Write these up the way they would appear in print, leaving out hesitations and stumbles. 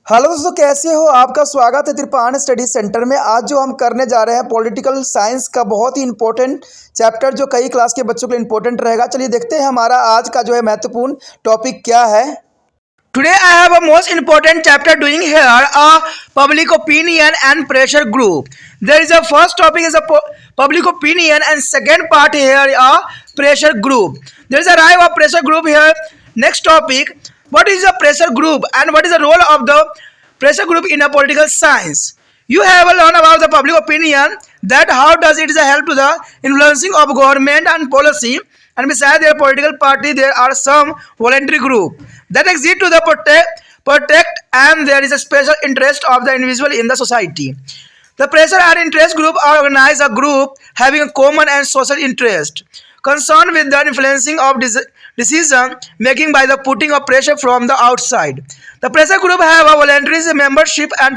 Hello दोस्तों, कैसे हो? आपका स्वागत है त्रिपाण स्टडी सेंटर में। आज जो हम करने जा रहे हैं पॉलिटिकल साइंस का बहुत ही इंपॉर्टेंट चैप्टर जो कई क्लास के बच्चों के लिए इंपॉर्टेंट रहेगा। चलिए देखते हैं हमारा आज का जो है महत्वपूर्ण टॉपिक क्या है। Today I have a most important chapter doing here a public opinion and pressure group. There is a first topic is a public opinion and second part here a pressure group. There is a arrive of pressure group here. Next topic, what is a pressure group and what is the role of the pressure group in a political science? You have learned about the public opinion, that how does it help to the influencing of government and policy, and beside their political party there are some voluntary group that exist to the protect and there is a special interest of the individual in the society. The pressure and interest group organize a group having a common and social interest concerned with the influencing of decision making by the putting of pressure from the outside. The pressure group have a voluntary membership and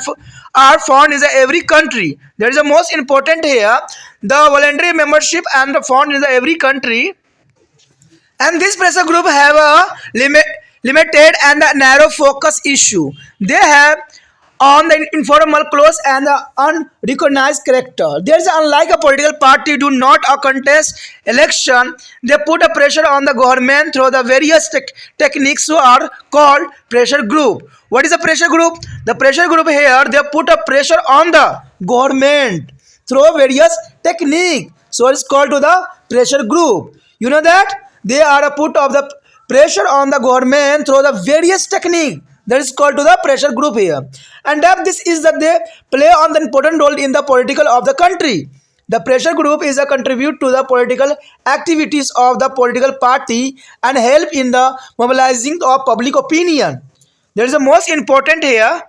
are found in every country. There is a most important here, the voluntary membership and found in every country. And this pressure group have a limited and a narrow focus issue. They have on the informal, close and the unrecognized character. There is unlike a political party do not a contest election. They put a pressure on the government through the various techniques who are called pressure group. What is a pressure group? The pressure group here they put a pressure on the government through various techniques. So it's called to the pressure group. You know that? They are a put of the pressure on the government through the various technique that is called to the pressure group here. And that this is that they play on the important role in the political of the country. The pressure group is a contribute to the political activities of the political party and help in the mobilizing of public opinion. There is the most important here.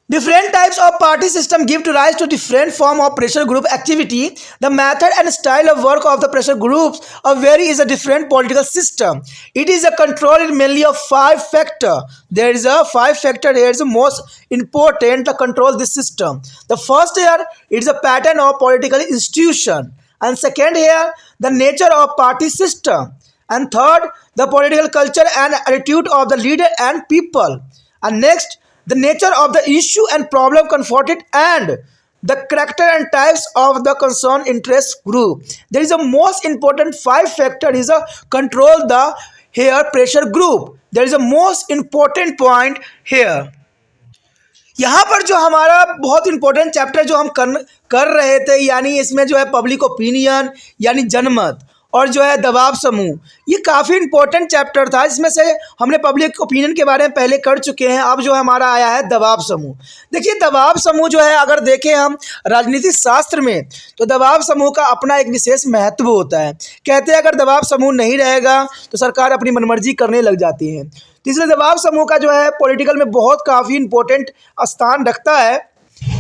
Different types of party system give rise to different form of pressure group activity. The method and style of work of the pressure groups vary is a different political system. It is a control mainly of 5 factor. There is a 5 factor here is the most important to control this system. The first here it is a pattern of political institution, and second here the nature of party system, and third the political culture and attitude of the leader and people, and next the nature of the issue and problem confronted and the character and types of the concerned interest group. There is a most important 5 factor is a control the here pressure group. There is a most important point here. यहाँ पर जो हमारा बहुत important chapter जो हम कर रहे थे, यानी इसमें जो है पब्लिक ओपिनियन यानी जनमत और जो है दबाव समूह, ये काफ़ी इंपॉर्टेंट चैप्टर था। इसमें से हमने पब्लिक ओपिनियन के बारे में पहले कर चुके हैं। अब जो हमारा आया है दबाव समूह। देखिए दबाव समूह जो है अगर देखें हम राजनीतिक शास्त्र में तो दबाव समूह का अपना एक विशेष महत्व होता है। कहते हैं अगर दबाव समूह नहीं रहेगा तो सरकार अपनी मनमर्जी करने लग जाती है। तो इसलिए दबाव समूह का जो है पॉलिटिकल में बहुत काफ़ी इंपॉर्टेंट स्थान रखता है।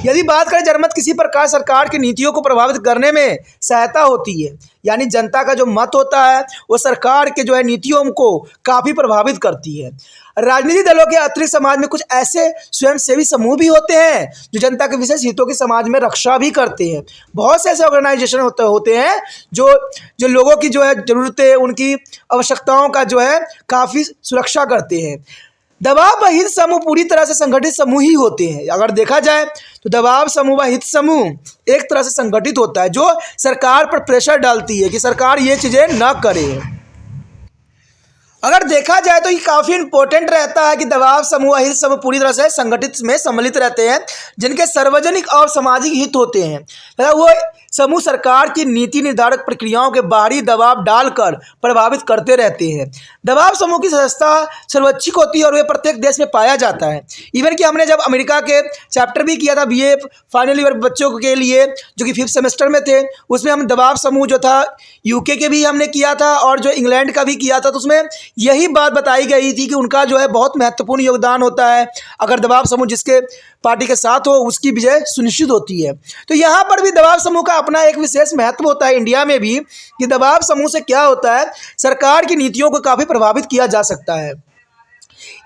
यदि बात करें जनमत किसी प्रकार सरकार की नीतियों को प्रभावित करने में सहायता होती है, यानी जनता का जो मत होता है वो सरकार के जो है नीतियों को काफ़ी प्रभावित करती है। राजनीतिक दलों के अतिरिक्त समाज में कुछ ऐसे स्वयंसेवी समूह भी होते हैं जो जनता के विशेष हितों की समाज में रक्षा भी करते हैं। बहुत से ऐसे ऑर्गेनाइजेशन होते हैं जो लोगों की जो है ज़रूरतें, उनकी आवश्यकताओं का जो है काफ़ी सुरक्षा करते हैं। दबाव व हित समूह पूरी तरह से संगठित समूह ही होते हैं। अगर देखा जाए तो दबाव समूह व हित समूह एक तरह से संगठित होता है जो सरकार पर प्रेशर डालती है कि सरकार ये चीज़ें ना करे। अगर देखा जाए तो ये काफ़ी इंपॉर्टेंट रहता है कि दबाव समूह हित समूह पूरी तरह से संगठित में सम्मिलित रहते हैं जिनके सार्वजनिक और सामाजिक हित होते हैं। वो समूह सरकार की नीति निर्धारक प्रक्रियाओं के बाहरी दबाव डालकर प्रभावित करते रहते हैं। दबाव समूह की सदस्यता सर्वैच्छिक होती है और वे प्रत्येक देश में पाया जाता है। इवन कि हमने जब अमेरिका के चैप्टर भी किया था बीए फाइनल ईयर बच्चों के लिए जो कि 5th सेमेस्टर में थे, उसमें हम दबाव समूह जो था यूके के भी हमने किया था और जो इंग्लैंड का भी किया था, तो उसमें यही बात बताई गई थी कि उनका जो है बहुत महत्वपूर्ण योगदान होता है। अगर दबाव समूह जिसके पार्टी के साथ हो उसकी विजय सुनिश्चित होती है। तो यहाँ पर भी दबाव समूह का अपना एक विशेष महत्व होता है इंडिया में भी कि दबाव समूह से क्या होता है, सरकार की नीतियों को काफ़ी प्रभावित किया जा सकता है।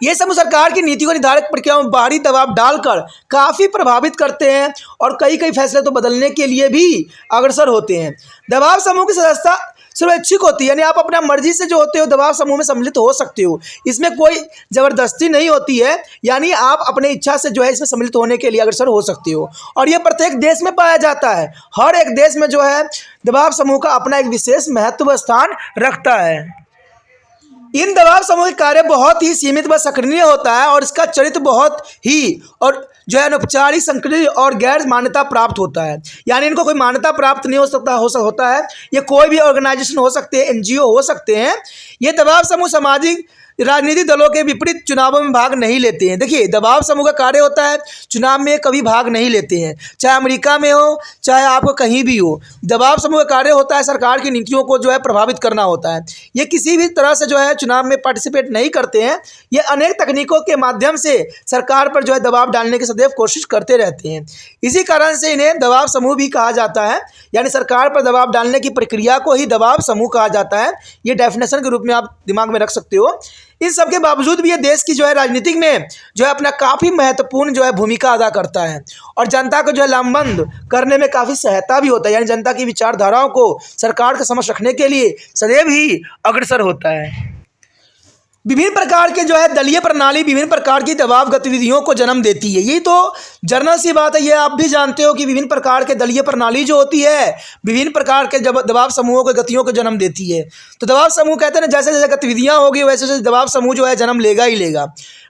ये समूह सरकार की नीति को निर्धारित प्रक्रियाओं में बाहरी दबाव डालकर काफ़ी प्रभावित करते हैं और कई फैसले तो बदलने के लिए भी अग्रसर होते हैं। दबाव समूह की सदस्यता स्वैच्छिक होती है, यानी आप अपना मर्जी से जो होते हो दबाव समूह में सम्मिलित हो सकते हो। इसमें कोई जबरदस्ती नहीं होती है, यानी आप अपने इच्छा से जो है इसमें सम्मिलित होने के लिए अग्रसर हो सकते हो। और ये प्रत्येक देश में पाया जाता है। हर एक देश में जो है दबाव समूह का अपना एक विशेष महत्व स्थान रखता है। इन दबाव समूह के कार्य बहुत ही सीमित व सक्रिय होता है और इसका चरित्र बहुत ही और जो है अनौपचारिक, सक्रिय और गैर मान्यता प्राप्त होता है। यानी इनको कोई मान्यता प्राप्त नहीं होता है। ये कोई भी ऑर्गेनाइजेशन हो सकते हैं, एनजीओ हो सकते हैं। ये दबाव समूह सामाजिक राजनीतिक दलों के विपरीत चुनावों में भाग नहीं लेते हैं। देखिए, दबाव समूह का कार्य होता है चुनाव में कभी भाग नहीं लेते हैं, चाहे अमेरिका में हो चाहे आपको कहीं भी हो। दबाव समूह का कार्य होता है सरकार की नीतियों को जो है प्रभावित करना होता है। ये किसी भी तरह से जो है चुनाव में पार्टिसिपेट नहीं करते हैं। ये अनेक तकनीकों के माध्यम से सरकार पर जो है दबाव डालने की सदैव कोशिश करते रहते हैं। इसी कारण से इन्हें दबाव समूह भी कहा जाता है, यानी सरकार पर दबाव डालने की प्रक्रिया को ही दबाव समूह कहा जाता है। ये डेफिनेशन के रूप में आप दिमाग में रख सकते हो। इन सब के बावजूद भी ये देश की जो है राजनीतिक में जो है अपना काफ़ी महत्वपूर्ण जो है भूमिका अदा करता है और जनता को जो है लामबंद करने में काफ़ी सहायता भी होता है, यानी जनता की विचारधाराओं को सरकार के समक्ष रखने के लिए सदैव ही अग्रसर होता है। विभिन्न प्रकार के जो है दलीय प्रणाली विभिन्न प्रकार की दबाव गतिविधियों को जन्म देती है। यही तो जनरल सी बात है, ये आप भी जानते हो कि विभिन्न प्रकार के दलीय प्रणाली जो होती है विभिन्न प्रकार के दबाव समूहों के गतियों को जन्म देती है। तो दबाव समूह कहते हैं ना, जैसे जैसे गतिविधियां होगी वैसे वैसे दबाव समूह जो है जन्म लेगा ही लेगा।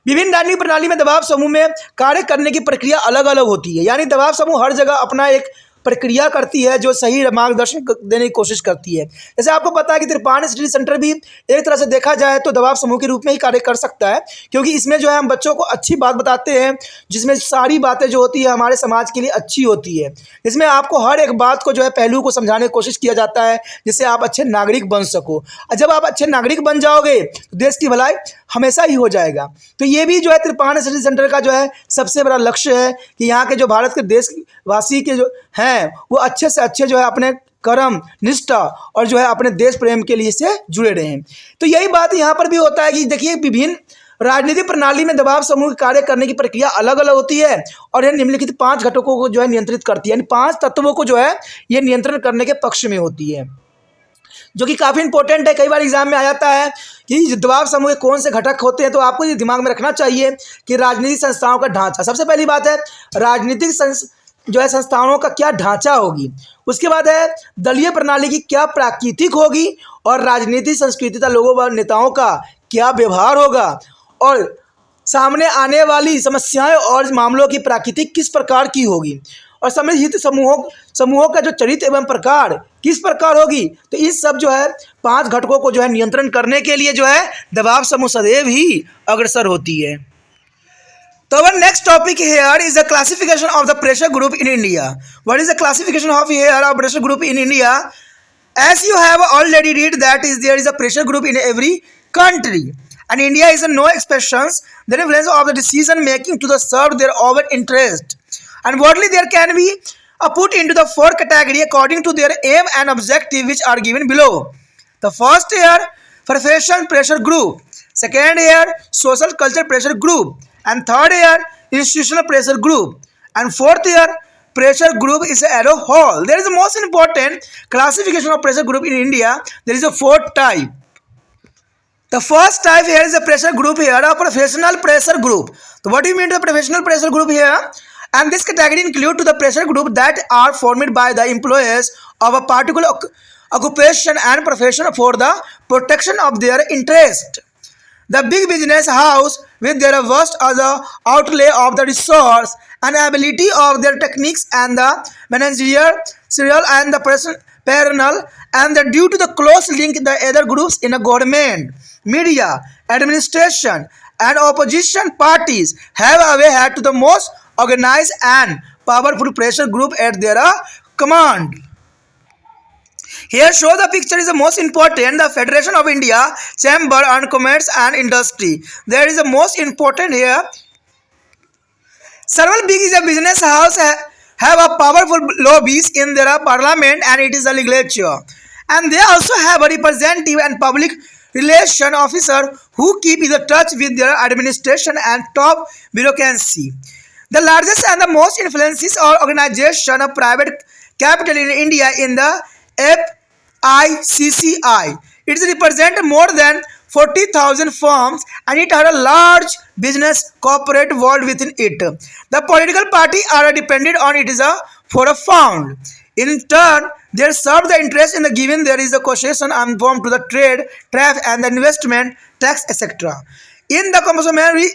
विभिन्न राजनीतिक प्रणाली में दबाव समूह में कार्य करने की प्रक्रिया अलग अलग होती है, यानी दबाव समूह हर जगह अपना एक प्रक्रिया करती है जो सही मार्गदर्शन देने की कोशिश करती है। जैसे आपको पता है कि त्रिपाण स्टडी सेंटर भी एक तरह से देखा जाए तो दबाव समूह के रूप में ही कार्य कर सकता है, क्योंकि इसमें जो है हम बच्चों को अच्छी बात बताते हैं, जिसमें सारी बातें जो होती है हमारे समाज के लिए अच्छी होती है। इसमें आपको हर एक बात को जो है पहलू को समझाने की कोशिश किया जाता है, जिससे आप अच्छे नागरिक बन सको। और जब आप अच्छे नागरिक बन जाओगे तो देश की भलाई हमेशा ही हो जाएगा। तो ये भी जो है त्रिपाण स्टडी सेंटर का जो है सबसे बड़ा लक्ष्य है कि यहाँ के जो भारत के देशवासी के जो हैं वो अच्छे से अच्छे जो है अपने कर्म, निष्ठा और जो है अपने देश प्रेम के लिए से जुड़े रहें। तो यही बात यहाँ पर भी होता है कि देखिए, विभिन्न राजनीतिक प्रणाली में दबाव समूह के कार्य करने की प्रक्रिया अलग अलग होती है और यह निम्नलिखित 5 घटकों को जो है नियंत्रित करती है, यानी 5 तत्वों को जो है ये नियंत्रण करने के पक्ष में होती है, जो कि काफ़ी इंपॉर्टेंट है। कई बार एग्जाम में आ जाता है कि दबाव समूह के कौन से घटक होते हैं, तो आपको ये दिमाग में रखना चाहिए कि राजनीतिक संस्थाओं का ढांचा। सबसे पहली बात है राजनीतिक जो है संस्थानों का क्या ढांचा होगी। उसके बाद है दलीय प्रणाली की क्या प्राकृतिक होगी और राजनीतिक संस्कृति तथा लोगों व नेताओं का क्या व्यवहार होगा और सामने आने वाली समस्याएं और मामलों की प्राकृतिक किस प्रकार की होगी और सम्मिलित समूहों का जो चरित्र एवं प्रकार किस प्रकार होगी। तो इस सब जो है 5 घटकों को जो है नियंत्रण करने के लिए जो है दबाव समूह सदैव ही अग्रसर होती है। So our next topic here is the classification of the pressure group in India. What is the classification of here of pressure group in India? As you have already read that there is a pressure group in every country, and India is no exception. The influence of the decision making to the serve their own interest, and broadly there can be put into the 4 category according to their aim and objective, which are given below. The first here professional pressure group, second here social culture pressure group, and third here institutional pressure group, and fourth here pressure group is a arrow hole. There is the most important classification of pressure group in India. There is a 4th type. The first type here is a pressure group here, a professional pressure group. So what do you mean to a professional pressure group here? And this category include to the pressure group that are formed by the employees of a particular occupation and profession for the protection of their interest. The big business house with their vast other outlay of the resource and ability of their techniques and the managerial and the personal and the due to the close link the other groups in a government, media, administration and opposition parties have away had to the most organized and powerful pressure group at their command. Here show the picture is the most important, the Federation of India, Chamber and Commerce and Industry. There is the most important here. Several big is a business house have a powerful lobbies in their parliament and it is a legislature. And they also have a representative and public relation officer who keep in touch with their administration and top bureaucracy. The largest and the most influential organization of private capital in India in the FICCI. It represents more than 40,000 firms and it had a large business corporate world within it. The political party are dependent on it is a for a fund. In turn, they serve the interest in the given there is a concession and form to the trade, tariff and the investment tax, etc. In the contemporary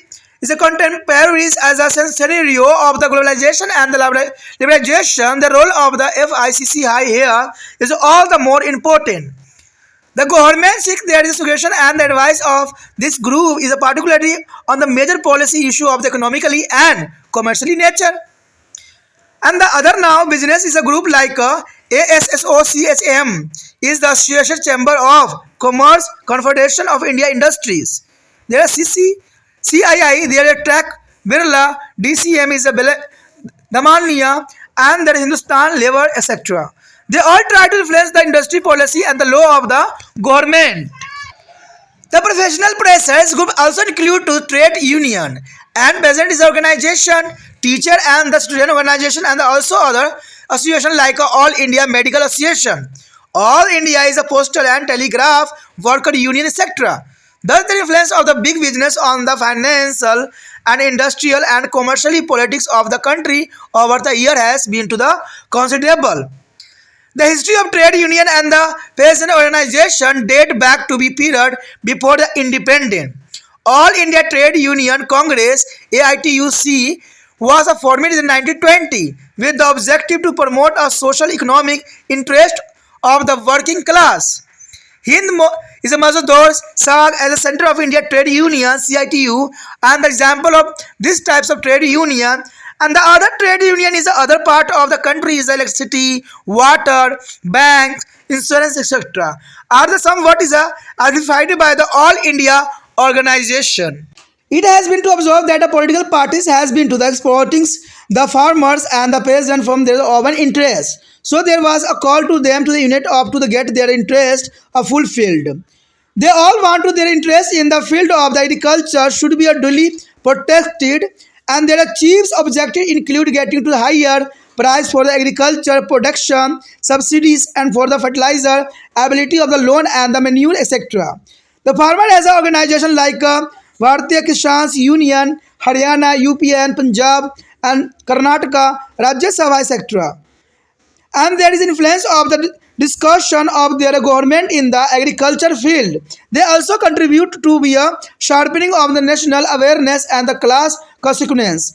is a contemporary as a scenario of the globalization and the liberalization, the role of the FICCI here is all the more important. The government seeks their suggestion and the advice of this group is a particularly on the major policy issue of the economically and commercially nature. And the other now business is a group like ASSOCHM is the Association Chamber of Commerce Confederation of India Industries. There are CII, there are Tech, Birla, DCM is a Damania and there is Hindustan Labour, etc. They all try to influence the industry policy and the law of the government. The professional pressers group also include to trade union and peasant organization, teacher and the student organization and also other association like All India Medical Association. All India is a postal and telegraph worker union, etc. Thus the influence of the big business on the financial and industrial and commercially politics of the country over the year has been to the considerable. The history of trade union and the peasant organization date back to the period before the independence. All India Trade Union Congress AITUC was formed in 1920 with the objective to promote a social economic interest of the working class. Hind is a Mazador Sag as a center of India Trade Union CITU and the example of these types of trade union. And the other trade union is the other part of the country is electricity, water, banks, insurance, etc. Are the somewhat is identified by the All India organization. It has been to observe that the political parties has been to the exporting the farmers and the peasant from their own interest. So there was a call to them to the unit of to the get their interest fulfilled. They all want to their interest in the field of the agriculture should be duly protected and their chief objective include getting to the higher price for the agriculture production, subsidies and for the fertilizer, ability of the loan and the manure, etc. The farmer has an organization like Bharatiya Kisan Union, Haryana, UP and Punjab and Karnataka, Rajya Sabha, etc. And there is influence of the discussion of their government in the agriculture field. They also contribute to be a sharpening of the national awareness and the class consequence.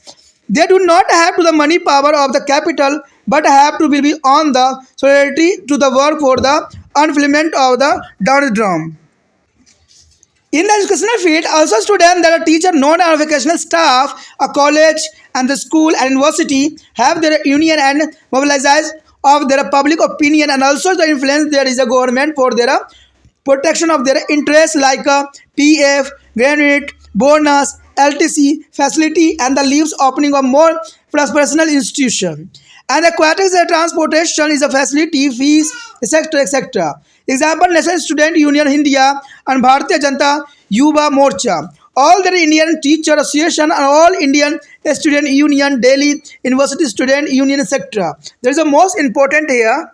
They do not have to the money power of the capital but have to be on the solidarity to the work for the unfulfillment of the downtrodden. In the educational field, also students that are teacher, non-vocational staff, a college and the school and university have their union and mobilize of their public opinion and also the influence there is a government for their protection of their interests like PF, granite, bonus, LTC, facility and the leaves opening of more personal institution. And aquatics and transportation is a facility, fees, etc. etc. Example, National Student Union India and Bharatiya Janata Yuva Morcha. All the Indian Teacher Association and all Indian Student Union, Delhi University Student Union, etc. There is a most important here.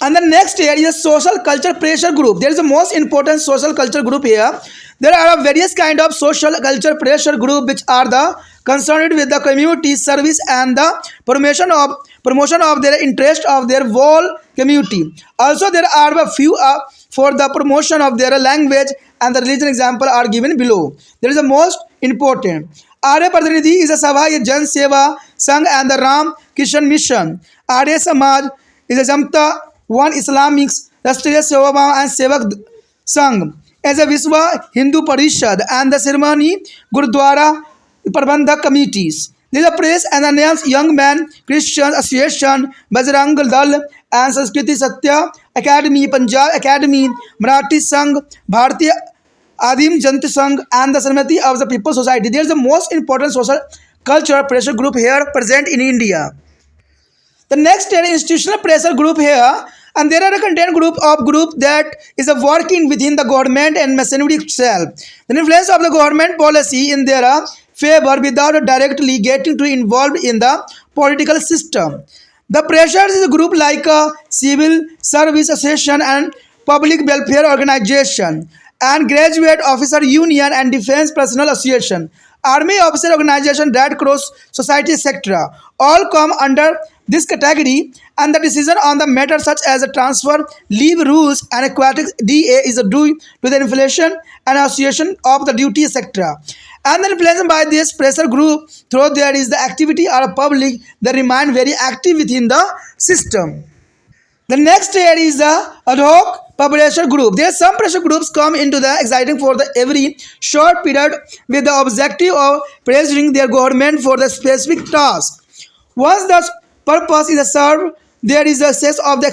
And the next here is a social culture pressure group. There is a most important social culture group here. There are various kind of social culture pressure group which are the concerned with the community service and the promotion of their interest of their whole community. Also there are a few for the promotion of their language and the religion example are given below. There is the most important. Arya Pradhanidhi is a Savai Jan Seva Sangh and the Ram Kishan Mission. Arya Samaj is a Jamta One Islamic Rastriya Seva and Sevak Sangh as a Viswa Hindu Parishad and the ceremony Gurdwara Prabandhak committees. There is a press and announced young man Christian Association, Bajrang Dal and Sanskriti Satya Academy, Punjab Academy, Marathi Sangh, Bharatiya Adim Jant Sangh and the Samiti of the People's Society. There is the most important social cultural pressure group here present in India. The next is institutional pressure group here, and there are a content group that is working within the government and machinery itself. The influence of the government policy in their favor without directly getting to involved in the political system. The pressures is a group like a civil service association and public welfare organization and graduate officer union and defense personnel association, army officer organization, Red Cross society, etc. All come under this category, and the decision on the matter such as a transfer, leave rules and aquatic DA is due to the inflation and association of the duty, etc. And then influenced by this pressure group, through there is the activity or public, they remain very active within the system. The next here is the ad hoc pressure group. There some pressure groups come into the exciting for the every short period with the objective of pressuring their government for the specific task. Once the purpose is served, there is a sense of the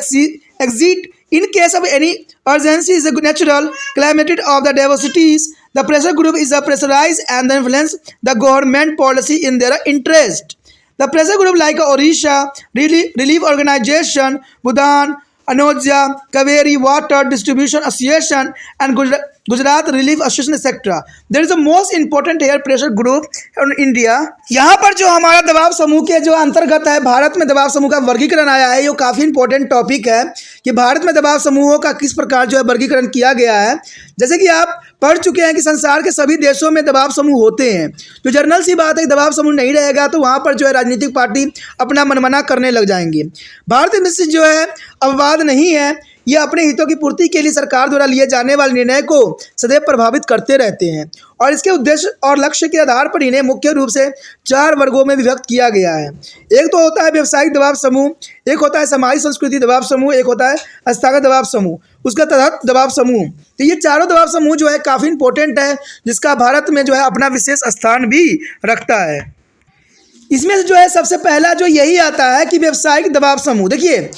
exit. In case of any urgency is a natural calamity of the diversities, the pressure group is pressurized and influence the government policy in their interest. The pressure group like Odisha Relief Organization, Bhutan, Anoja, Kaveri Water Distribution Association and Gujarat Relief Association, etc. There is the most important here pressure group in India. यहाँ पर जो हमारा दबाव समूह के जो अंतर्गत है, भारत में दबाव समूह का वर्गीकरण आया है। ये काफ़ी इंपॉर्टेंट टॉपिक है कि भारत में दबाव समूहों का किस प्रकार जो है वर्गीकरण किया गया है। जैसे कि आप पढ़ चुके हैं कि संसार के सभी देशों में दबाव समूह होते हैं। तो जनरल सी बात है कि दबाव समूह नहीं रहेगा तो वहाँ पर जो है राजनीतिक पार्टी अपना मनमाना करने लग जाएंगी। भारत में से जो है अपवाद नहीं है, ये अपने हितों की पूर्ति के लिए सरकार द्वारा लिए जाने वाले निर्णय को सदैव प्रभावित करते रहते हैं और इसके उद्देश्य और लक्ष्य के आधार पर इन्हें मुख्य रूप से 4 वर्गों में विभक्त किया गया है। एक तो होता है व्यवसायिक दबाव समूह, एक होता है सामाजिक संस्कृति दबाव समूह, एक होता है संस्थागत दबाव समूह, उसका तहत दबाव समूह। तो ये चारों दबाव समूह जो है काफ़ी इंपॉर्टेंट है, जिसका भारत में जो है अपना विशेष स्थान भी रखता है। इसमें से जो है सबसे पहला जो यही आता है कि व्यवसायिक दबाव समूह। देखिए,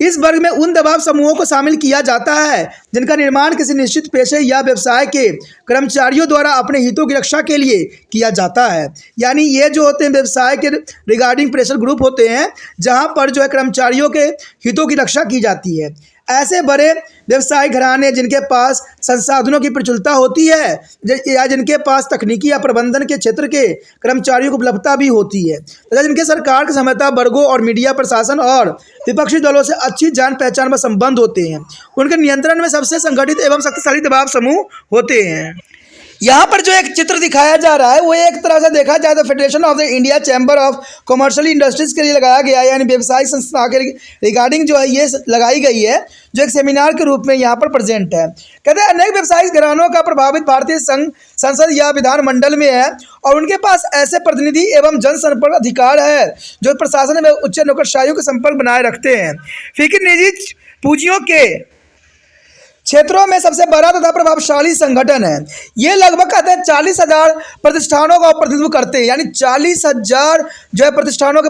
इस वर्ग में उन दबाव समूहों को शामिल किया जाता है जिनका निर्माण किसी निश्चित पेशे या व्यवसाय के कर्मचारियों द्वारा अपने हितों की रक्षा के लिए किया जाता है। यानी ये जो होते हैं व्यवसाय के रिगार्डिंग प्रेशर ग्रुप होते हैं जहां पर जो है कर्मचारियों के हितों की रक्षा की जाती है। ऐसे बड़े व्यवसायिक घराने जिनके पास संसाधनों की प्रचुरता होती है या जिनके पास तकनीकी या प्रबंधन के क्षेत्र के कर्मचारियों की उपलब्धता भी होती है तथा जिनके सरकार के समता वर्गों और मीडिया प्रशासन और विपक्षी दलों से अच्छी जान पहचान व संबंध होते हैं, उनके नियंत्रण में सबसे संगठित एवं शक्तिशाली दबाव समूह होते हैं। यहाँ पर जो एक चित्र दिखाया जा रहा है वो एक तरह से देखा जाए तो federation of the India chamber of commercial industries के लिए लगाया गया है, यानी व्यवसायिक संस्था के रिगार्डिंग जो है ये लगाई गई है, जो एक सेमिनार के रूप में यहाँ पर प्रेजेंट है। कहते हैं अनेक व्यवसायिक घरानों का प्रभावित भारतीय संसद या विधानमंडल में है और उनके पास ऐसे प्रतिनिधि एवं जनसंपर्क अधिकार है जो प्रशासन में उच्च नौकरशाहियों के संपर्क बनाए रखते हैं। फिक्र निजी पूंजियों के क्षेत्रों में सबसे बड़ा तथा प्रभावशाली संगठन है। ये लगभग कहते हैं 40,000 प्रतिष्ठानों का प्रतिनिधित्व करते हैं, यानी 40,000 जो है प्रतिष्ठानों के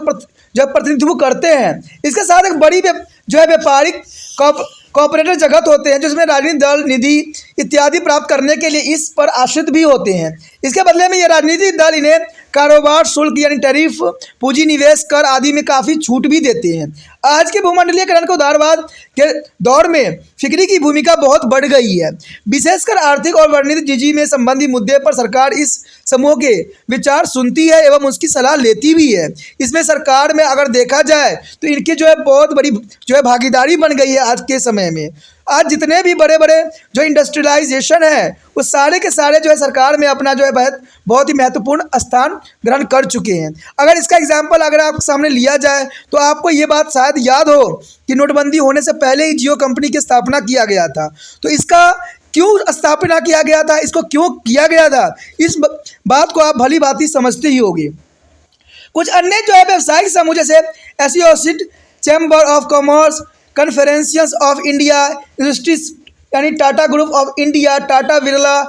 जो प्रतिनिधित्व करते हैं। इसके साथ एक बड़ी जो है व्यापारिक कॉर्पोरेटर जगत होते हैं जिसमें राजनीतिक दल निधि इत्यादि प्राप्त करने के लिए इस पर आश्रित भी होते हैं। इसके बदले में ये राजनीतिक दल इन्हें कारोबार शुल्क यानी टैरिफ, पूंजी निवेश कर आदि में काफ़ी छूट भी देते हैं। आज के भूमंडलीयकरण के उदारवाद के दौर में फिक्री की भूमिका बहुत बढ़ गई है। विशेषकर आर्थिक और रणनीतिक निजी में संबंधी मुद्दे पर सरकार इस समूह के विचार सुनती है एवं उसकी सलाह लेती भी है। इसमें सरकार में अगर देखा जाए तो इनकी जो है बहुत बड़ी जो है भागीदारी बन गई है आज के समय में। आज जितने भी बड़े बड़े जो इंडस्ट्रियलाइजेशन है वो सारे के सारे जो है सरकार में अपना जो है बहुत ही महत्वपूर्ण स्थान ग्रहण कर चुके हैं। अगर इसका एग्जाम्पल अगर आपके सामने लिया जाए तो आपको ये बात शायद याद हो कि नोटबंदी होने से पहले ही जियो कंपनी की स्थापना किया गया था। तो इसका क्यों स्थापना किया गया था, इसको क्यों किया गया था, इस बात को आप भली भांति समझते ही होगी। कुछ अन्य जो है व्यवसायिक समूह जैसे associated chamber of commerce, conference of India industries यानी Tata group of India, Tata Birla,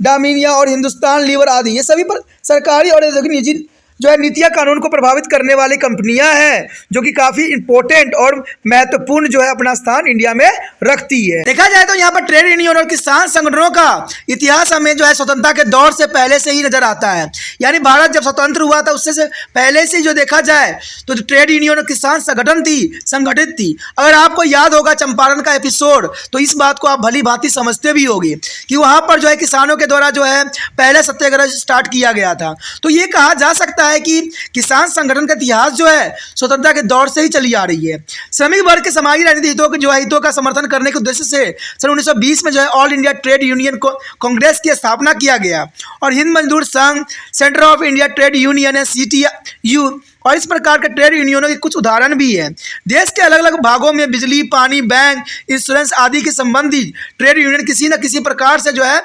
डामिनिया और हिंदुस्तान लीवर आदि, ये सभी पर सरकारी और निजी जो है नीतियाँ कानून को प्रभावित करने वाली कंपनियां हैं जो कि काफ़ी इंपॉर्टेंट और महत्वपूर्ण जो है अपना स्थान इंडिया में रखती है। देखा जाए तो यहाँ पर ट्रेड यूनियन और किसान संगठनों का इतिहास हमें जो है स्वतंत्रता के दौर से पहले से ही नजर आता है। यानी भारत जब स्वतंत्र हुआ था उससे पहले से जो देखा जाए तो ट्रेड यूनियन और किसान संगठित थी। अगर आपको याद होगा चंपारण का एपिसोड तो इस बात को आप भली भांति समझते भी होगी कि वहाँ पर जो है किसानों के द्वारा जो है पहले सत्याग्रह स्टार्ट किया गया था। तो ये कहा जा सकता है है कि किसान संगठन का इतिहास जो है स्वतंत्रता के दौर से ही चली आ रही है। श्रमिक वर्ग के समाजी राजनीतिक हितों का समर्थन करने के उद्देश्य से सन 1920 में जो है all India trade union Congress की स्थापना किया गया और हिंद मजदूर संघ, centre of India trade union है CTU, और इस प्रकार के ट्रेड यूनियनों के कुछ उदाहरण भी हैं। देश के अलग अलग भागों में बिजली, पानी, बैंक, इंश्योरेंस आदि के संबंधित ट्रेड यूनियन किसी न किसी प्रकार से जो है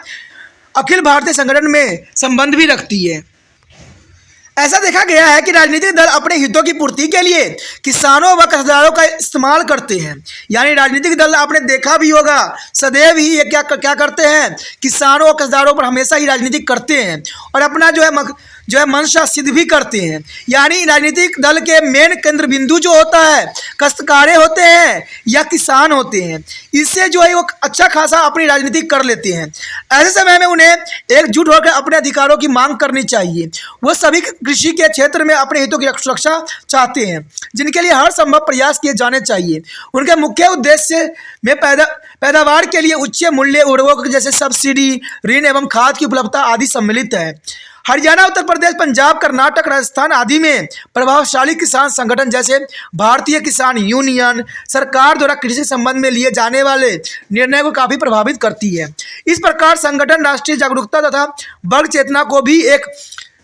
अखिल भारतीय संगठन में संबंध भी रखती है। ऐसा देखा गया है कि राजनीतिक दल अपने हितों की पूर्ति के लिए किसानों व कर्जदारों का इस्तेमाल करते हैं। यानी राजनीतिक दल आपने देखा भी होगा सदैव ही ये क्या करते हैं, किसानों और कर्जदारों पर हमेशा ही राजनीति करते हैं और अपना जो है मंशा सिद्ध भी करते हैं। यानी राजनीतिक दल के मेन केंद्र बिंदु जो होता है काश्तकार होते हैं या किसान होते हैं। इससे जो है वो अच्छा खासा अपनी राजनीति कर लेते हैं। ऐसे समय में उन्हें एकजुट होकर अपने अधिकारों की मांग करनी चाहिए। वो सभी कृषि के क्षेत्र में अपने हितों की सुरक्षा चाहते हैं, जिनके लिए हर संभव प्रयास किए जाने चाहिए। उनके मुख्य उद्देश्य में पैदावार के लिए उच्च मूल्य, उर्वरक जैसे सब्सिडी, ऋण एवं खाद की उपलब्धता आदि सम्मिलित है। हरियाणा, उत्तर प्रदेश, पंजाब, कर्नाटक, राजस्थान आदि में प्रभावशाली किसान संगठन जैसे भारतीय किसान यूनियन सरकार द्वारा कृषि संबंध में लिए जाने वाले निर्णय को काफ़ी प्रभावित करती है। इस प्रकार संगठन राष्ट्रीय जागरूकता तथा वर्ग चेतना को भी एक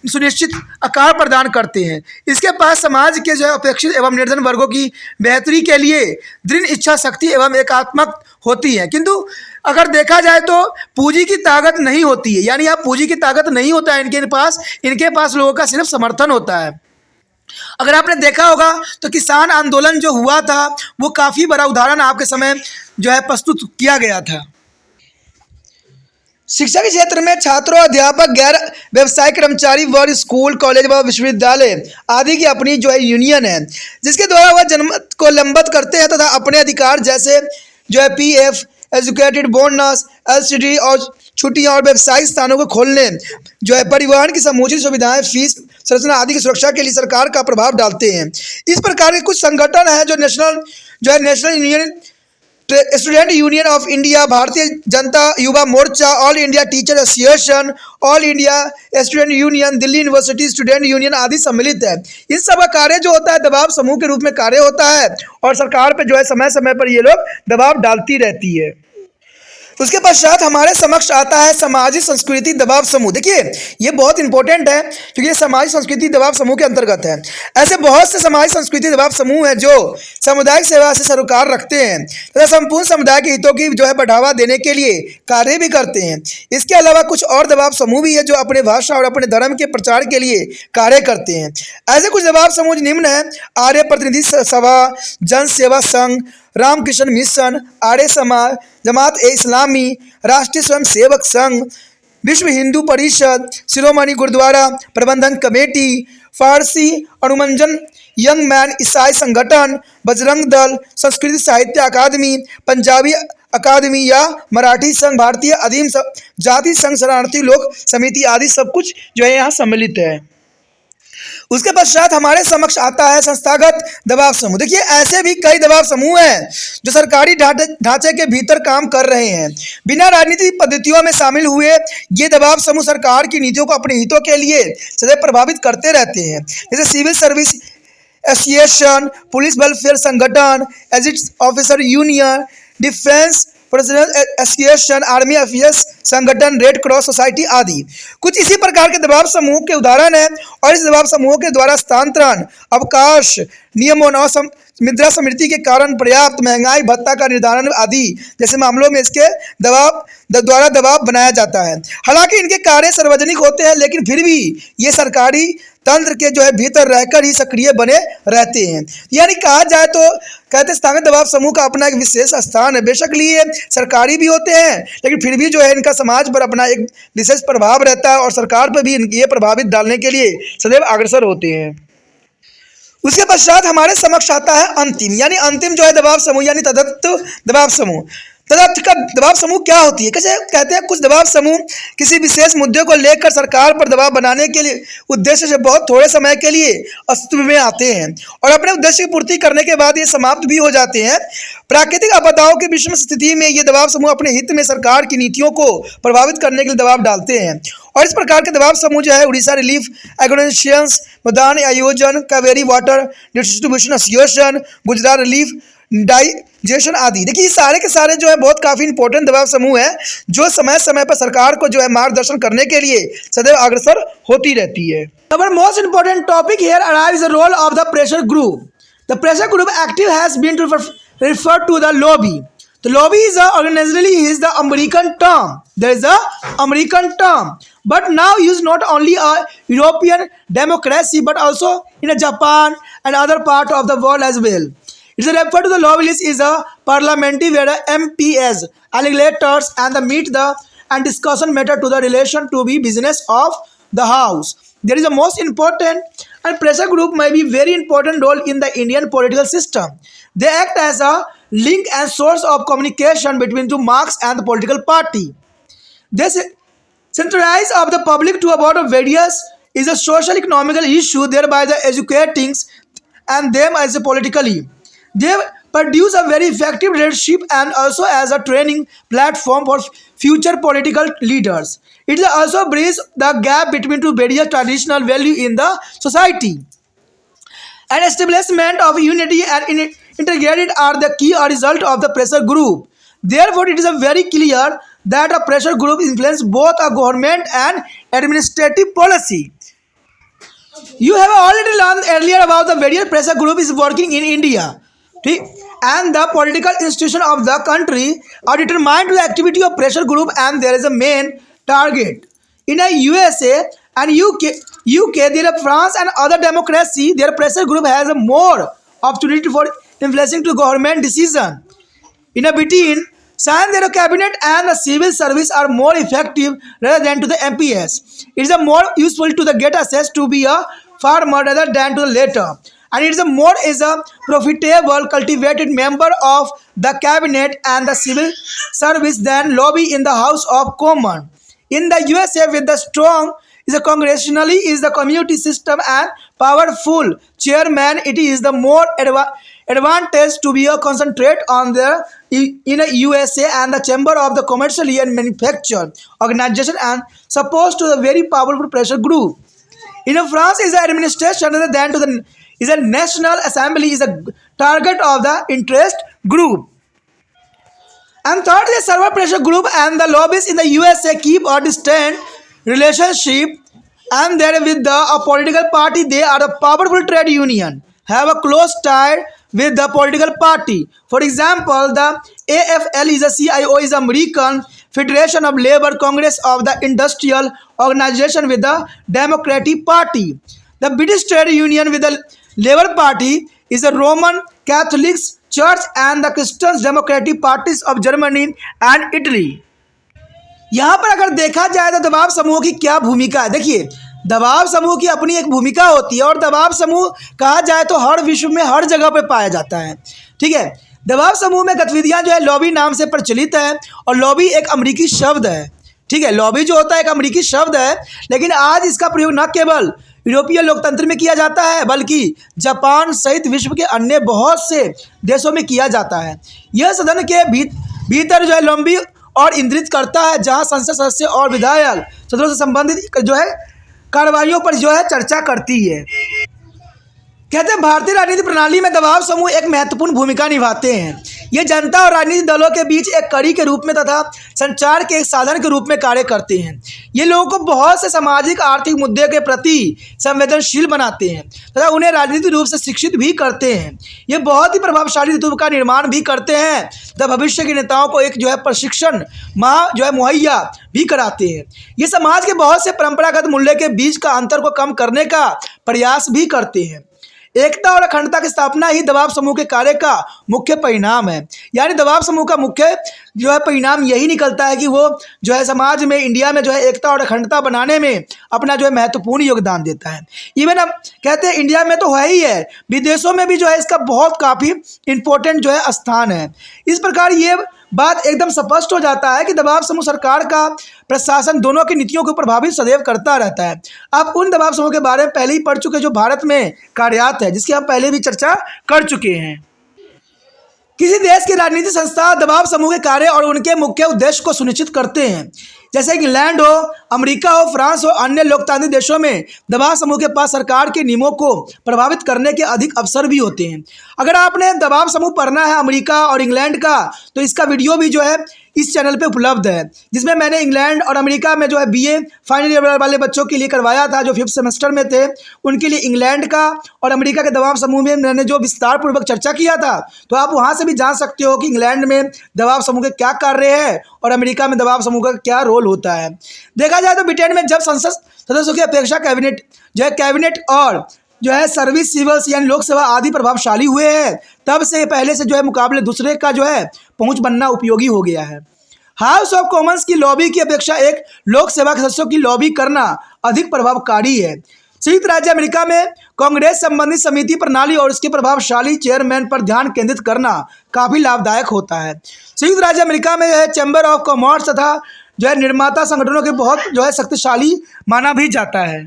सुनिश्चित आकार प्रदान करते हैं। इसके पास समाज के जो है अपेक्षित एवं निर्धन वर्गों की बेहतरी के लिए दृढ़ इच्छा शक्ति एवं एकात्मक होती है, किंतु अगर देखा जाए तो पूंजी की ताकत नहीं होती है। यानी आप पूंजी की ताकत नहीं होता है इनके पास लोगों का सिर्फ समर्थन होता है। अगर आपने देखा होगा तो किसान आंदोलन जो हुआ था वो काफ़ी बड़ा उदाहरण आपके समय जो है प्रस्तुत किया गया था। शिक्षा के क्षेत्र में छात्रों, अध्यापक, गैर व्यवसायिक कर्मचारी वर्ग, स्कूल, कॉलेज व विश्वविद्यालय आदि की अपनी जो है यूनियन है, जिसके द्वारा वह जनमत को लंबित करते हैं तथा अपने अधिकार जैसे जो है PF, एजुकेटेड बोनस, LCD और छुट्टियां और व्यवसायिक स्थानों को खोलने, जो है परिवहन की समुचित सुविधाएं, फीस संरचना आदि की सुरक्षा के लिए सरकार का प्रभाव डालते हैं। इस प्रकार के कुछ संगठन हैं जो national union student union of India, Bharatiya Janata Yuva Morcha, all India teacher association, all India student union, Delhi university student union आदि सम्मिलित है। इन सब का कार्य जो होता है दबाव समूह के रूप में कार्य होता है और सरकार पे जो है समय समय पर ये लोग दबाव डालती रहती है। उसके पश्चात हमारे समक्ष आता है सामाजिक संस्कृति दबाव समूह। देखिए ये बहुत इंपॉर्टेंट है क्योंकि ये सामाजिक संस्कृति दबाव समूह के अंतर्गत है। ऐसे बहुत से सामाजिक संस्कृति दबाव समूह हैं जो सामुदायिक सेवा से सरोकार रखते हैं तथा संपूर्ण समुदाय के हितों की जो है बढ़ावा देने के लिए कार्य भी करते हैं। इसके अलावा कुछ और दबाव समूह भी है जो अपने भाषा और अपने धर्म के प्रचार के लिए कार्य करते हैं। ऐसे कुछ दबाव समूह निम्न है: आर्य प्रतिनिधि सभा, जन सेवा संघ, रामकृष्ण मिशन, आर्य समाज, जमात ए इस्लामी, राष्ट्रीय स्वयं सेवक संघ, विश्व हिंदू परिषद, शिरोमणि गुरुद्वारा प्रबंधन कमेटी, फारसी अनुमंजन, यंग मैन ईसाई संगठन, बजरंग दल, संस्कृत साहित्य अकादमी, पंजाबी अकादमी या मराठी संघ, भारतीय आदिम जाति संघ, शरणार्थी लोक समिति आदि सब कुछ जो है यहाँ सम्मिलित है। उसके पश्चात हमारे समक्ष आता है संस्थागत दबाव समूह। देखिए ऐसे भी कई दबाव समूह हैं जो सरकारी ढांचे के भीतर काम कर रहे हैं। बिना राजनीतिक पद्धतियों में शामिल हुए ये दबाव समूह सरकार की नीतियों को अपने हितों के लिए सदैव प्रभावित करते रहते हैं। जैसे civil service association, police welfare संगठन, exit officer union, defence personnel association, army officers संगठन, रेड क्रॉस सोसाइटी आदि कुछ इसी प्रकार के दबाव समूह के उदाहरण हैं। और इस दबाव समूहों के द्वारा स्थानांतरण, अवकाश नियमों और मुद्रा समृद्धि के कारण पर्याप्त महंगाई भत्ता का निर्धारण आदि जैसे मामलों में इसके द्वारा दबाव बनाया जाता है। हालांकि इनके कार्य सार्वजनिक होते हैं लेकिन फिर भी ये सरकारी तंत्र के जो है भीतर रहकर ही सक्रिय बने रहते हैं। यानी कहा जाए तो कहते स्थानीय दबाव समूह का अपना एक विशेष स्थान है। बेशक लिए सरकारी भी होते हैं लेकिन फिर भी जो है इनका समाज पर अपना एक विशेष प्रभाव रहता है और सरकार पर भी ये प्रभावित डालने के लिए सदैव अग्रसर होते हैं। उसके पश्चात हमारे समक्ष आता है अंतिम, यानी अंतिम जो है दबाव समूह यानी तदर्थ दबाव समूह। तदर्थ का दबाव समूह क्या होती है? कैसे कहते हैं कुछ दबाव समूह किसी विशेष मुद्दे को लेकर सरकार पर दबाव बनाने के लिए उद्देश्य से बहुत थोड़े समय के लिए अस्तित्व में आते हैं और अपने उद्देश्य की पूर्ति करने के बाद ये समाप्त भी हो जाते हैं। प्राकृतिक आपदाओं की विषम स्थिति में ये दबाव समूह अपने हित में सरकार की नीतियों को प्रभावित करने के लिए दबाव डालते हैं और इस प्रकार के दबाव समूह जो है उड़ीसा रिलीफ ऑर्गेनाइजेशंस, मदान आयोजन, Kaveri water distribution association, Gujarat relief digestion आदि। देखिए सारे के सारे जो है बहुत काफ़ी इंपॉर्टेंट दबाव समूह है जो समय समय पर सरकार को जो है मार्गदर्शन करने के लिए सदैव अग्रसर होती रहती है। Our most important topic here arrives the role of the pressure group. The pressure group active has been referred to the lobby. The lobby is originally is the American term. There is a American term, but now used not only a European democracy but also in a Japan and other part of the world as well. It's referred to the lobby list is a parliamentary where MPs, legislators, and the meet the and discussion matter to the relation to be business of the house. There is a most important and pressure group may be very important role in the Indian political system. They act as a link and source of communication between the marks and the political party. They centralize of the public to about various is a social economical issue, thereby the educating and them as a politically. They produce a very effective leadership and also as a training platform for future political leaders. It also bridges the gap between two various traditional values in the society. And establishment of unity and integrated are the key result of the pressure group. Therefore, it is a very clear that a pressure group influences both a government and administrative policy. You have already learned earlier about the various pressure group is working in India. And the political institution of the country are determined to the activity of pressure group and there is a main target. In a USA and UK, there are France and other democracy, their pressure group has a more opportunity for influencing to government decision. In a between, science, their cabinet and the civil service are more effective rather than to the MPS. It is a more useful to the get access to be a farmer rather than to the later. And it is a more is a profitable cultivated member of the cabinet and the civil service than lobby in the House of Commons. In the USA with the strong is a congressionally is the community system and powerful chairman, it is the more advantage to be a concentrate on the in a USA and the chamber of the commercially and manufacture organization and supposed to the very powerful pressure group. In a France is the administration rather than to the is a national assembly is a target of the interest group. And third, the server pressure group and the lobbyists in the USA keep a distant relationship and there with the political party. They are a powerful trade union, have a close tie with the political party. For example, the AFL is a CIO is American Federation of Labor Congress of the Industrial Organization with the Democratic Party. The British Trade Union with the Labour Party is the Roman Catholic Church and the Christian Democratic Parties of Germany and Italy. यहाँ पर अगर देखा जाए तो दबाव समूह की क्या भूमिका है। देखिए दबाव समूह की अपनी एक भूमिका होती है और दबाव समूह कहा जाए तो हर विश्व में हर जगह पे पाया जाता है। ठीक है, दबाव समूह में गतिविधियां जो है लॉबी नाम से प्रचलित है और लॉबी एक अमेरिकी शब्द है। ठीक है, लॉबी जो होता है एक अमेरिकी शब्द है, लेकिन आज इसका प्रयोग न केवल यूरोपीय लोकतंत्र में किया जाता है बल्कि जापान सहित विश्व के अन्य बहुत से देशों में किया जाता है। यह सदन के भीतर जो है लंबी और इंद्रित करता है जहां संसद सदस्य और विधायक सदनों से संबंधित जो है कार्रवाइयों पर जो है चर्चा करती है। कहते हैं भारतीय राजनीतिक प्रणाली में दबाव समूह एक महत्वपूर्ण भूमिका निभाते हैं। ये जनता और राजनीतिक दलों के बीच एक कड़ी के रूप में तथा संचार के एक साधन के रूप में कार्य करते हैं। ये लोगों को बहुत से सामाजिक आर्थिक मुद्दे के प्रति संवेदनशील बनाते हैं तथा उन्हें राजनीतिक रूप से शिक्षित भी करते हैं। ये बहुत ही प्रभावशाली नेतृत्व का निर्माण भी करते हैं तथा भविष्य के नेताओं को एक जो है प्रशिक्षण जो है मुहैया भी कराते हैं। ये समाज के बहुत से परंपरागत मूल्य के बीच का अंतर को कम करने का प्रयास भी करते हैं। एकता और अखंडता की स्थापना ही दबाव समूह के कार्य का मुख्य परिणाम है। यानी दबाव समूह का मुख्य जो है परिणाम यही निकलता है कि वो जो है समाज में इंडिया में जो है एकता और अखंडता बनाने में अपना जो है महत्वपूर्ण योगदान देता है। इवन हम कहते हैं इंडिया में तो है ही है, विदेशों में भी जो है इसका बहुत काफ़ी इम्पोर्टेंट जो है स्थान है। इस प्रकार ये बात एकदम स्पष्ट हो जाता है कि दबाव समूह सरकार का प्रशासन दोनों की नीतियों को प्रभावित सदैव करता रहता है। आप उन दबाव समूह के बारे में पहले ही पढ़ चुके जो भारत में कार्यरत है, जिसकी हम पहले भी चर्चा कर चुके हैं। किसी देश की राजनीतिक संस्था दबाव समूह के कार्य और उनके मुख्य उद्देश्य को सुनिश्चित करते हैं। जैसे इंग्लैंड हो, अमेरिका हो, फ्रांस हो, अन्य लोकतांत्रिक देशों में दबाव समूह के पास सरकार के नियमों को प्रभावित करने के अधिक अवसर भी होते हैं। अगर आपने दबाव समूह पढ़ना है अमेरिका और इंग्लैंड का, तो इसका वीडियो भी जो है इस चैनल पे उपलब्ध है, जिसमें मैंने इंग्लैंड और अमेरिका में जो है बीए फाइनल ईयर वाले बच्चों के लिए करवाया था, जो 5th सेमेस्टर में थे, उनके लिए इंग्लैंड का और अमेरिका के दबाव समूह में मैंने जो विस्तार पूर्वक चर्चा किया था। तो आप वहाँ से भी जान सकते हो कि इंग्लैंड में दबाव समूह के क्या कार्य है और अमेरिका में दबाव समूह का क्या रोल होता है। देखा जाए तो ब्रिटेन में जब संसद सदस्यों की अपेक्षा कैबिनेट और जो है सर्विस सिविल्स यानी लोक सेवा आदि प्रभावशाली हुए हैं, तब से पहले से जो है मुकाबले दूसरे का जो है पहुंच बनना उपयोगी हो गया है। हाउस ऑफ कॉमन्स की लॉबी की अपेक्षा एक लोक सेवा के सदस्यों की लॉबी करना अधिक प्रभावकारी है। संयुक्त राज्य अमेरिका में कांग्रेस संबंधी समिति प्रणाली और उसके प्रभावशाली चेयरमैन पर ध्यान केंद्रित करना काफ़ी लाभदायक होता है। संयुक्त राज्य अमेरिका में है चैम्बर ऑफ कॉमर्स तथा जो है निर्माता संगठनों के बहुत जो है शक्तिशाली माना भी जाता है।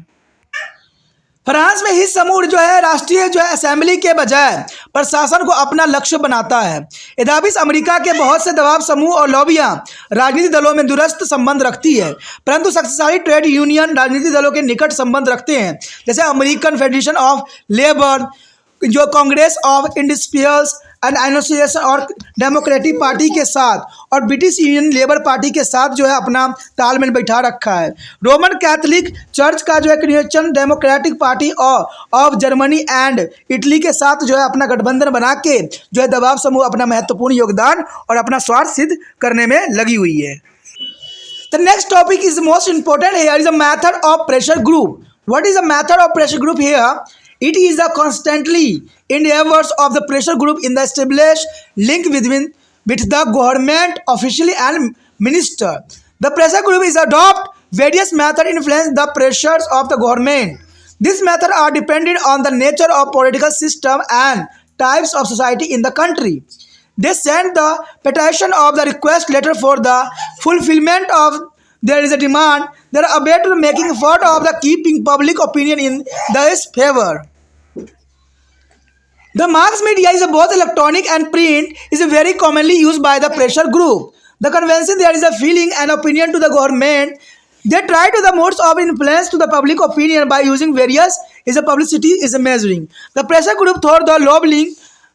फ्रांस में ही समूह जो है राष्ट्रीय जो है असेंबली के बजाय प्रशासन को अपना लक्ष्य बनाता है। यद्यपि अमेरिका के बहुत से दबाव समूह और लॉबियां राजनीतिक दलों में दूरस्थ संबंध रखती है, परंतु शक्तिशाली ट्रेड यूनियन राजनीतिक दलों के निकट संबंध रखते हैं, जैसे अमेरिकन फेडरेशन ऑफ लेबर, जो Congress of industrials and association और डेमोक्रेटिक पार्टी के साथ और ब्रिटिश यूनियन लेबर पार्टी के साथ जो है अपना तालमेल बैठा रखा है। रोमन कैथोलिक चर्च का जो है Christian democratic party of Germany and Italy के साथ जो है अपना गठबंधन बना के जो है दबाव समूह अपना महत्वपूर्ण योगदान और अपना स्वार्थ सिद्ध करने में लगी हुई है। The next topic is most important here is a method of pressure group. What is a method of pressure group here? It is the constantly endeavors of the pressure group in the established link with the government officially and minister. The pressure group is adopt various methods influence the pressures of the government. These methods are dependent on the nature of political system and types of society in the country. They send the petition of the request letter for the fulfillment of there is a demand. They are about making effort of the keeping public opinion in their favor. The mass media is both electronic and print is very commonly used by the pressure group. The convention there is a feeling and opinion to the government. They try to the modes of influence to the public opinion by using various is a publicity is a measuring. The pressure group through the lobbying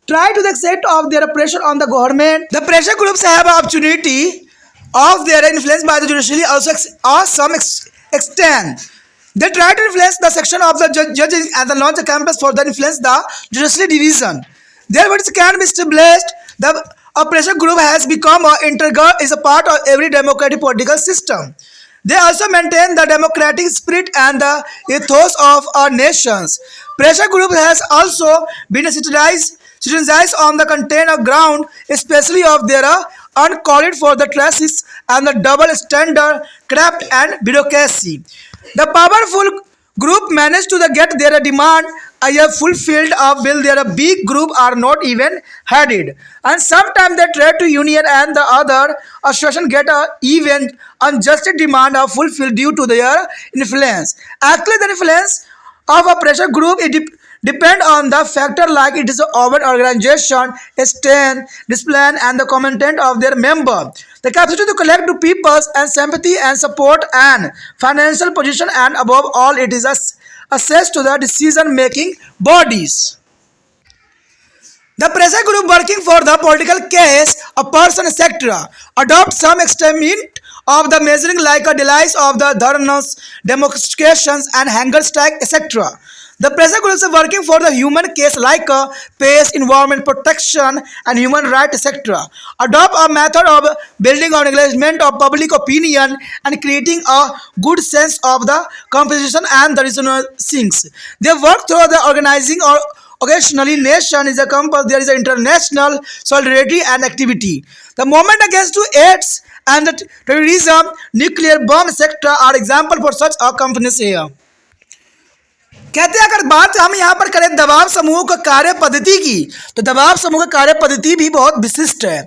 try to the extent of their pressure on the government. The pressure groups have opportunity of their influence by the judiciary also or some extent. They try to influence the section of the judges and the launch a campus for the influence the judiciary division. Therefore, it can be established that a pressure group has become an integral is a part of every democratic political system. They also maintain the democratic spirit and the ethos of our nations. Pressure group has also been citizenized on the content of ground, especially of their uncalled for the traces and the double standard, craft and bureaucracy. The powerful group managed to get their demand fulfilled while their big group are not even headed. And sometimes they try to union and the other association get even unjust demand fulfilled due to their influence. Actually, the influence of a pressure group depend on the factor like it is over organization, strength, discipline, and the content of their member. The capacity to collect to people's and sympathy and support and financial position, and above all, it is access to the decision-making bodies. The pressure group working for the political case, a person, etc., adopt some experiment of the measuring like a delays of the dharnas, demonstrations, and hunger strike, etc. The pressure groups are working for the human case like peace, environment protection, and human rights, etc. Adopt a method of building on engagement of public opinion and creating a good sense of the composition and the regional things. They work through the organizing or occasionally nation is a compass. There is an international solidarity and activity. The movement against AIDS and the terrorism, nuclear bomb, etc. are example for such a companies here. कहते हैं अगर बात हम यहाँ पर करें दबाव समूह का कार्य पद्धति की, तो दबाव समूह का कार्य पद्धति भी बहुत विशिष्ट है।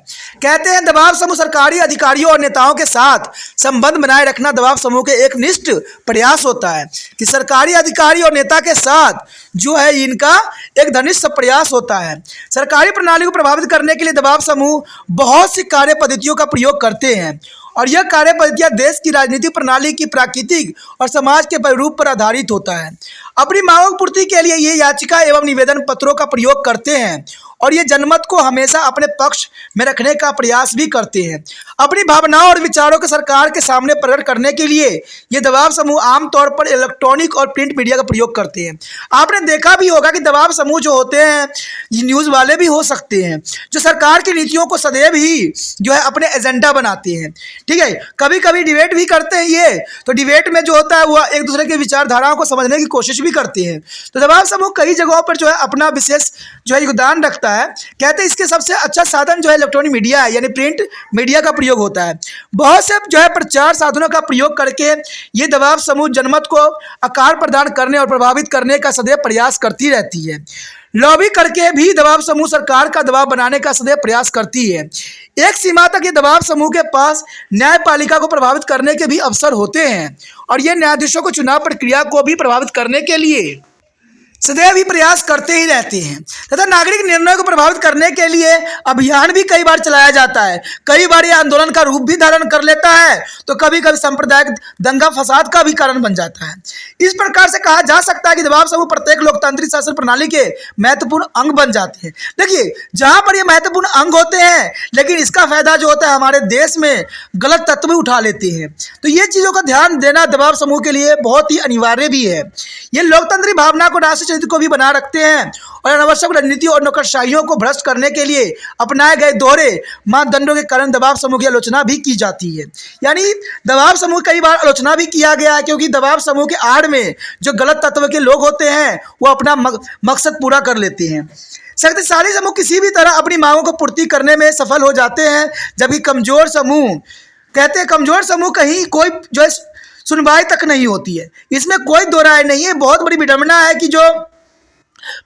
कहते हैं दबाव समूह सरकारी अधिकारियों और नेताओं के साथ संबंध बनाए रखना दबाव समूह के एक निष्ठ प्रयास होता है कि सरकारी अधिकारी और नेता के साथ जो है इनका एक घनिष्ठ प्रयास होता है। सरकारी प्रणाली को प्रभावित करने के लिए दबाव समूह बहुत सी कार्य पद्धतियों का प्रयोग करते हैं और यह कार्य पद्धतियाँ देश की राजनीतिक प्रणाली की प्राकृतिक और समाज के प्रारूप पर आधारित होता है। अपनी मांगों की पूर्ति के लिए ये याचिका एवं निवेदन पत्रों का प्रयोग करते हैं और ये जनमत को हमेशा अपने पक्ष में रखने का प्रयास भी करते हैं। अपनी भावनाओं और विचारों को सरकार के सामने प्रकट करने के लिए ये दबाव समूह आमतौर पर इलेक्ट्रॉनिक और प्रिंट मीडिया का प्रयोग करते हैं। आपने देखा भी होगा कि दबाव समूह जो होते हैं ये न्यूज़ वाले भी हो सकते हैं, जो सरकार की नीतियों को सदैव ही जो है अपने एजेंडा बनाते हैं। ठीक है, कभी कभी डिबेट भी करते हैं ये, तो डिबेट में जो होता है वो एक दूसरे की विचारधाराओं को समझने की कोशिश भी करते हैं। तो दबाव समूह कई जगहों पर जो है अपना विशेष जो है योगदान रखता है। कहते हैं इसके सबसे अच्छा साधन जो है इलेक्ट्रॉनिक मीडिया है, यानी प्रिंट मीडिया का प्रयोग होता है। बहुत से जो है प्रचार साधनों का प्रयोग करके ये दबाव समूह जनमत को आकार प्रदान करने और प्रभावित करने का सदैव प्रयास करती रहती है। लॉबी करके भी दबाव समूह सरकार का दबाव बनाने का सदैव प्रयास करती है। एक सीमा तक ये दबाव समूह के पास न्यायपालिका को प्रभावित करने के भी अवसर होते हैं और ये न्यायाधीशों को चुनाव प्रक्रिया को भी प्रभावित करने के लिए सदैव ही प्रयास करते ही रहते हैं तथा नागरिक निर्णय को प्रभावित करने के लिए अभियान भी कई बार चलाया जाता है। कई बार यह आंदोलन का रूप भी धारण कर लेता है, तो कभी कभी सांप्रदायिक दंगा फसाद का भी कारण बन जाता है। इस प्रकार से कहा जा सकता है कि दबाव समूह प्रत्येक लोकतांत्रिक शासन प्रणाली के महत्वपूर्ण अंग बन जाते हैं। देखिए, जहां पर ये महत्वपूर्ण अंग होते हैं, लेकिन इसका फायदा जो होता है हमारे देश में गलत तत्व भी उठा लेते हैं, तो ये चीज़ों का ध्यान देना दबाव समूह के लिए बहुत ही अनिवार्य भी है। ये लोकतंत्री भावना को, राष्ट्रीय चरित्र को भी बना रखते हैं और अनावश्यक रणनीति और नौकरशाहियों को भ्रष्ट करने के लिए अपनाए गए दोहरे मानदंडों के कारण दबाव समूह की आलोचना भी की जाती है। यानी दबाव समूह कई बार आलोचना भी किया गया है, क्योंकि दबाव समूह के आड़ में जो गलत तत्व के लोग होते हैं वो अपना मकसद पूरा कर लेते हैं। शक्तिशाली समूह किसी भी तरह अपनी मांगों को पूर्ति करने में सफल हो जाते हैं, जबकि कमजोर समूह, कहते हैं कमजोर समूह कहीं कोई जो है सुनवाई तक नहीं होती है। इसमें कोई दो राय नहीं है। बहुत बड़ी विडंबना है कि जो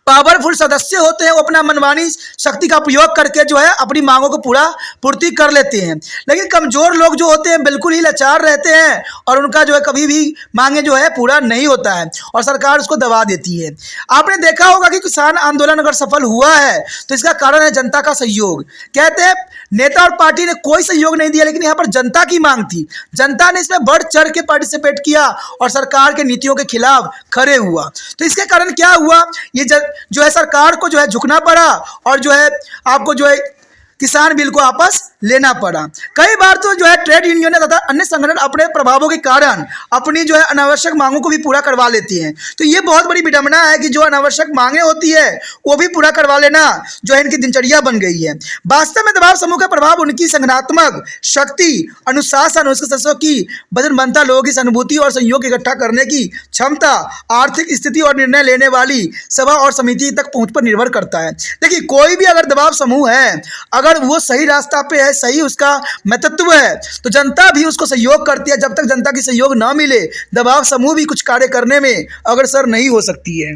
पावरफुल सदस्य होते हैं वो अपना मनमानी शक्ति का प्रयोग करके जो है अपनी मांगों को पूर्ति कर लेते हैं, लेकिन कमजोर लोग जो होते हैं बिल्कुल ही लाचार रहते हैं और उनका जो है कभी भी मांगे जो है पूरा नहीं होता है और सरकार उसको दबा देती है। आपने देखा होगा कि किसान आंदोलन अगर सफल हुआ है तो इसका कारण है जनता का सहयोग। कहते हैं नेता और पार्टी ने कोई सहयोग नहीं दिया, लेकिन यहाँ पर जनता की मांग थी, जनता ने इसमें बढ़ चढ़ के पार्टिसिपेट किया और सरकार के नीतियों के खिलाफ खड़े हुआ। तो इसके कारण क्या हुआ, ये जो है सरकार को जो है झुकना पड़ा और जो है आपको जो है किसान बिल को वापस लेना पड़ा। कई बार तो जो है ट्रेड यूनियन तथा अन्य संगठन अपने प्रभावों के कारण अपनी जो है अनावश्यक मांगों को भी पूरा करवा लेती हैं। तो ये बहुत बड़ी विडंबना है कि जो अनावश्यक मांगे होती है वो भी पूरा करवा लेना जो है इनकी दिनचर्या बन गई है। वास्तव में दबाव समूह का प्रभाव उनकी संगठनात्मक शक्ति, अनुशासन, उसके सदस्यों की वचनबद्धता, लोगों की सहानुभूति और सहयोग इकट्ठा करने की क्षमता, आर्थिक स्थिति और निर्णय लेने वाली सभा और समिति तक पहुंच पर निर्भर करता है। देखिए, कोई भी अगर दबाव समूह है, अगर वो सही रास्ता पे है, सही उसका नेतृत्व है, तो जनता भी उसको सहयोग करती है। जब तक जनता की सहयोग ना मिले, दबाव समूह भी कुछ कार्य करने में अग्रसर नहीं हो सकती है।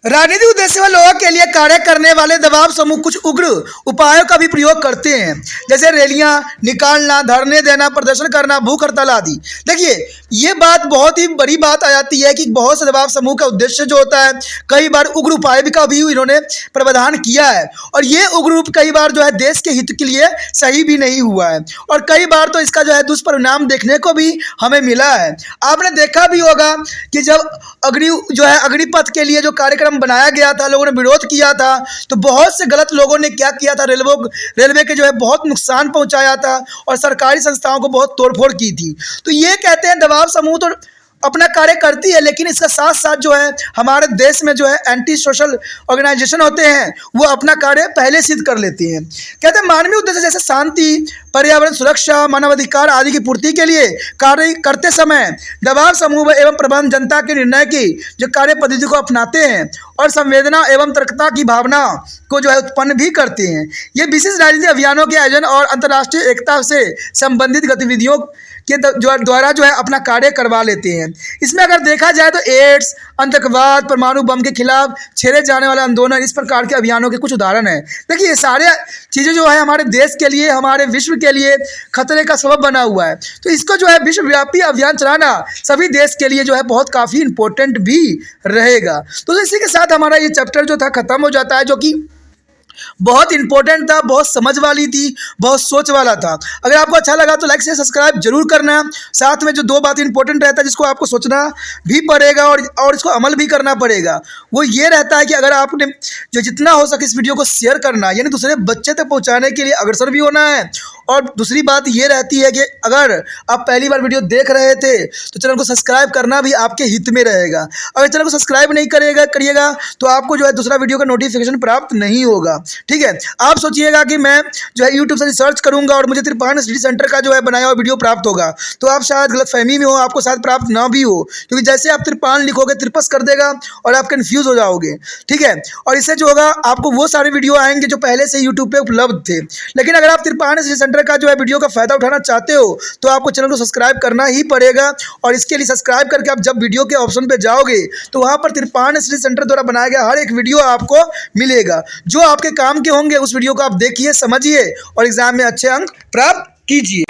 राजनीतिक उद्देश्य वाले लोगों के लिए कार्य करने वाले दबाव समूह कुछ उग्र उपायों का भी प्रयोग करते हैं, जैसे रैलियां निकालना, धरने देना, प्रदर्शन करना, भूख हड़ताल आदि। देखिए, ये बात बहुत ही बड़ी बात आ जाती है कि बहुत से दबाव समूह का उद्देश्य जो होता है, कई बार उग्र उपाय का भी इन्होंने प्रावधान किया है और ये उग्र रूप कई बार जो है देश के हित के लिए सही भी नहीं हुआ है और कई बार तो इसका जो है दुष्परिणाम देखने को भी हमें मिला है। आपने देखा भी होगा कि जब अग्निपथ के लिए जो कार्यक्रम बनाया गया था, लोगों ने विरोध किया था, तो बहुत से गलत लोगों ने क्या किया था, रेलवे के जो है बहुत नुकसान पहुंचाया था और सरकारी संस्थाओं को बहुत तोड़फोड़ की थी। तो ये कहते हैं दबाव समूह तो अपना कार्य करती है, लेकिन इसके साथ साथ जो है हमारे देश में जो है एंटी सोशल ऑर्गेनाइजेशन होते हैं वो अपना कार्य पहले सिद्ध कर लेते हैं। कहते हैं मानवीय उद्देश्य जैसे शांति, पर्यावरण सुरक्षा, मानवाधिकार आदि की पूर्ति के लिए कार्य करते समय दबाव समूह एवं प्रबंधन जनता के निर्णय की जो कार्य पद्धति को अपनाते हैं और संवेदना एवं तर्कता की भावना को जो है उत्पन्न भी करते हैं। ये विशेष राजनीतिक अभियानों के आयोजन और अंतर्राष्ट्रीय एकता से संबंधित गतिविधियों के द्वारा जो है अपना कार्य करवा लेते हैं। इसमें अगर देखा जाए तो एड्स, आतंकवाद, परमाणु बम के खिलाफ छेड़े जाने वाला आंदोलन, इस प्रकार के अभियानों के कुछ उदाहरण हैं। देखिए, ये सारे चीज़ें जो है हमारे देश के लिए, हमारे विश्व के लिए खतरे का सबब बना हुआ है। तो इसको जो है विश्वव्यापी अभियान चलाना सभी देश के लिए जो है बहुत काफ़ी इम्पोर्टेंट भी रहेगा। तो इसी के साथ हमारा ये चैप्टर जो था ख़त्म हो जाता है, जो कि बहुत इंपॉर्टेंट था, बहुत समझ वाली थी, बहुत सोच वाला था। अगर आपको अच्छा लगा तो लाइक से सब्सक्राइब जरूर करना। साथ में जो दो बात इंपॉर्टेंट रहता है जिसको आपको सोचना भी पड़ेगा और इसको अमल भी करना पड़ेगा, वो ये रहता है कि अगर आपने जो जितना हो सके इस वीडियो को शेयर करना, यानी दूसरे बच्चे तक पहुंचाने के लिए अग्रसर भी होना है। और दूसरी बात ये रहती है कि अगर आप पहली बार वीडियो देख रहे थे तो चैनल को सब्सक्राइब करना भी आपके हित में रहेगा। अगर चैनल को सब्सक्राइब नहीं करिएगा तो आपको जो है दूसरा वीडियो का नोटिफिकेशन प्राप्त नहीं होगा। ठीक है, आप सोचिएगा कि मैं जो है यूट्यूब से सर्च करूंगा और मुझे त्रिपान स्टडी सेंटर का जो है बनाया हुआ वीडियो प्राप्त होगा, तो आप शायद गलतफहमी में हो, आपको शायद प्राप्त ना भी हो, क्योंकि जैसे आप त्रिपान लिखोगे त्रिपस कर देगा और आप कंफ्यूज हो जाओगे। ठीक है, और इससे जो होगा आपको वो सारे वीडियो आएंगे जो पहले से यूट्यूब पे उपलब्ध थे। लेकिन अगर आप त्रिपान स्टडी सेंटर का जो है वीडियो का फायदा उठाना चाहते हो तो आपको चैनल को सब्सक्राइब करना ही पड़ेगा। और इसके लिए सब्सक्राइब करके आप जब वीडियो के ऑप्शन पे जाओगे तो वहां पर त्रिपान स्टडी सेंटर द्वारा बनाया गया हर एक वीडियो आपको मिलेगा, जो आपके काम के होंगे। उस वीडियो को आप देखिए, समझिए और एग्जाम में अच्छे अंक प्राप्त कीजिए।